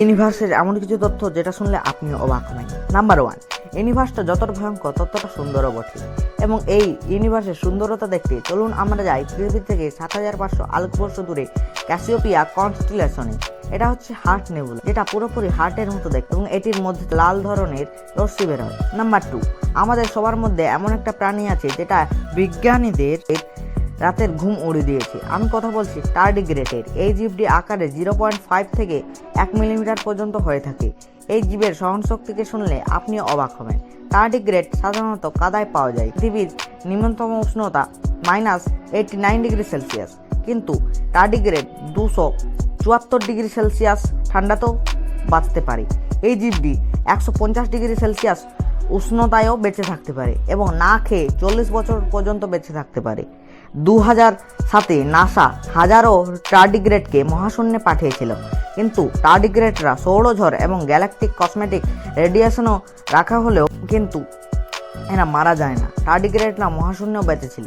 ইউনিভার্সের এমন কিছু তথ্য যেটা শুনলে আপনি অবাক হবেন। নাম্বার 1, ইউনিভার্সটা যতটা ভয়ঙ্কর ততটা সুন্দরও বটে। এবং এই ইউনিভার্সের সুন্দরতা দেখতে চলুন আমরা যাই পৃথিবী থেকে ৭৫০০ আলোকবর্ষ দূরে ক্যাসিওপিয়া কনস্টেলেশনে। এটা হচ্ছে হার্ট নেবুলা, যেটা পুরোপুরি হার্টের মতো দেখতে এবং এটির মধ্যে লাল ধরনের রশ্মি বের হয়। নাম্বার 2, আমাদের সবার মধ্যে এমন একটা প্রাণী আছে যেটা বিজ্ঞানীদের রাতের ঘুম উড়িয়ে দিয়েছে। আমি কথা বলছি টার্ডিগ্রেটের। এই জীবটি আকারে 0.5 থেকে 1 মিলিমিটার পর্যন্ত হয়ে থাকে। এই জীবের সহনশক্তিকে শুনলে আপনি অবাক হবেন। টার্ডিগ্রেট সাধারণত কাদায় পাওয়া যায়। পৃথিবীর নিম্নতম উষ্ণতা -89°C, কিন্তু টার্ডিগ্রেট 274°C ঠান্ডাতেও বাঁচতে পারে। এই জীবটি 150°C উষ্ণতায়ও বেঁচে থাকতে পারে এবং না খেয়ে 40 বছর পর্যন্ত বেঁচে থাকতে পারে। 2007-এ নাসা হাজারো টার্ডিগ্রেটকে মহাশূন্যে পাঠিয়েছিল, কিন্তু টার্ডিগ্রেটরা সৌরঝড় এবং গ্যালাকটিক কসমেটিক রেডিয়েশনও রাখা হলেও কিন্তু এরা মারা যায় না। টার্ডিগ্রেটরা মহাশূন্যেও বেঁচে ছিল।